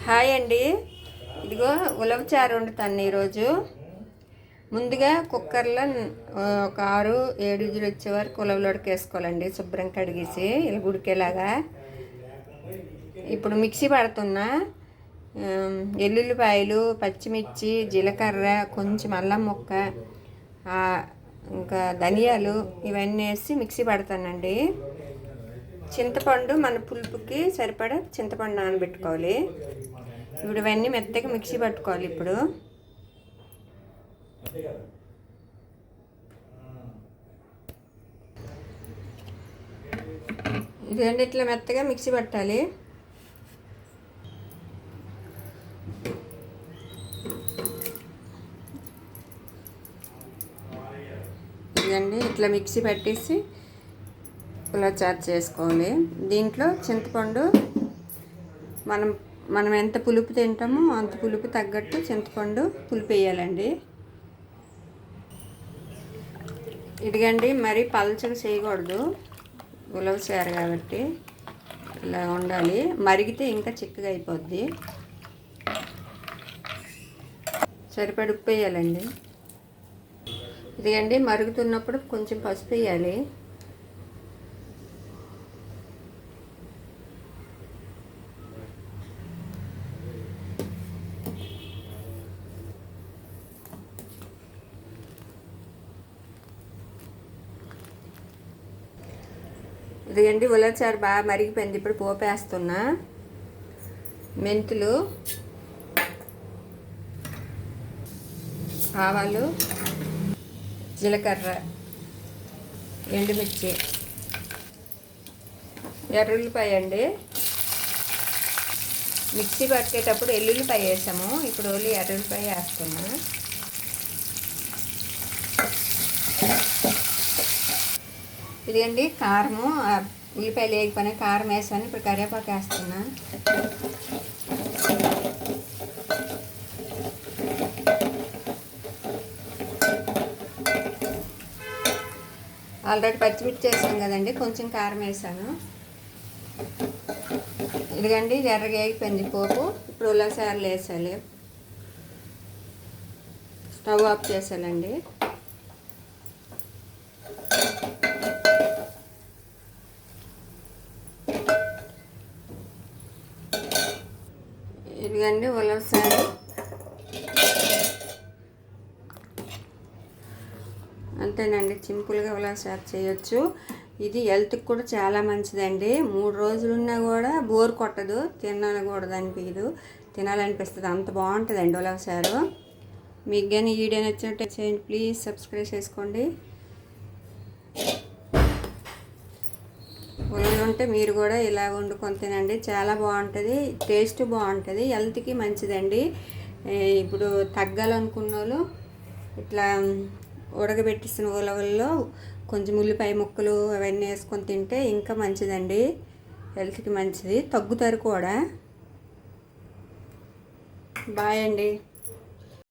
Hi అండి. ఇదిగో ఉలవచారు వండుతాను ఈరోజు. ముందుగా కుక్కర్లో ఒక 6-7 విజిల్ వచ్చే వరకు ఉలవలు ఉడకేసుకోవాలండి, శుభ్రం కడిగేసి ఇలా ఉడికేలాగా. ఇప్పుడు మిక్సీ పడుతున్నా. ఎల్లుల్లిపాయలు, పచ్చిమిర్చి, జీలకర్ర, కొంచెం అల్లం ముక్క, ఇంకా ధనియాలు ఇవన్నీ వేసి మిక్సీ పడతానండి. చింతపండు మన పులుపుకి సరిపడా చింతపండు నానబెట్టుకోవాలి. ఇప్పుడు ఇవన్నీ మెత్తగా మిక్సీ పట్టుకోవాలి. ఇప్పుడు ఇదండి ఇట్లా మెత్తగా మిక్సీ పట్టాలి. ఇదండి ఇట్లా మిక్సీ పట్టేసి ఉలవచారు చేసుకోవాలి. దీంట్లో చింతపండు మనం ఎంత పులుపు తింటామో అంత పులుపు తగ్గట్టు చింతపండు పులుపు వేయాలండి. ఇదిగండి మరి పలచగా చేయకూడదు, ఉలవచారు కాబట్టి ఇలా ఉండాలి. మరిగితే ఇంకా చిక్కగా అయిపోద్ది. సరిపడి ఉప్పు వేయాలండి. ఇదిగండి మరుగుతున్నప్పుడు కొంచెం పసుపు వేయాలి. ఇదిగండి ఉలవచారు బాగా మరిగిపోయింది. ఇప్పుడు పోపు వేస్తున్నా. మెంతులు, ఆవాలు, జీలకర్ర, ఎండుమిర్చి, ఎర్రుల్లిపాయ అండి. మిక్సీ పట్టేటప్పుడు ఎల్లుల్లిపాయ వేసాము, ఇప్పుడు ఓన్లీ ఎర్రుల్లిపాయ వేస్తున్నా. ఇదండి కారము, ఉల్లిపాయలు వేయకపోయినా కారం వేసాను. ఇప్పుడు కరివేపాకు వేస్తున్నా. ఆల్రెడీ పచ్చిమిర్చి వేసాను కదండి, కొంచెం కారం వేసాను. ఇదిగండి ఎర్రగా వేగిపోయింది పోపు. ఇప్పుడు ఉలవచారులు వేసాలి. Stove off చేసాలండి. ఇదిగండి ఉలవచారు అంతేనండి, సింపుల్గా ఉలవచారు చేయొచ్చు. ఇది హెల్త్కి కూడా చాలా మంచిదండి. 3 రోజులున్నా కూడా బోర్ కొట్టదు, తినాలనిపిస్తుంది, అంత బాగుంటుందండి ఉలవచారు. మీకు కానీ ఈ వీడియో నచ్చినట్టు చేయండి. ప్లీజ్ సబ్స్క్రైబ్ చేసుకోండి. ఉలవలు ఉంటే మీరు కూడా ఇలా వండుకొని తినండి, చాలా బాగుంటుంది, టేస్ట్ బాగుంటుంది, హెల్త్కి మంచిదండి. ఇప్పుడు తగ్గాలనుకున్న వాళ్ళు ఇట్లా ఉడకబెట్టిస్తున్న ఉలవల్లో కొంచెం ఉల్లిపాయ ముక్కలు అవన్నీ వేసుకొని తింటే ఇంకా మంచిదండి, హెల్త్కి మంచిది, తగ్గుతారు కూడా. బాయ్ అండి.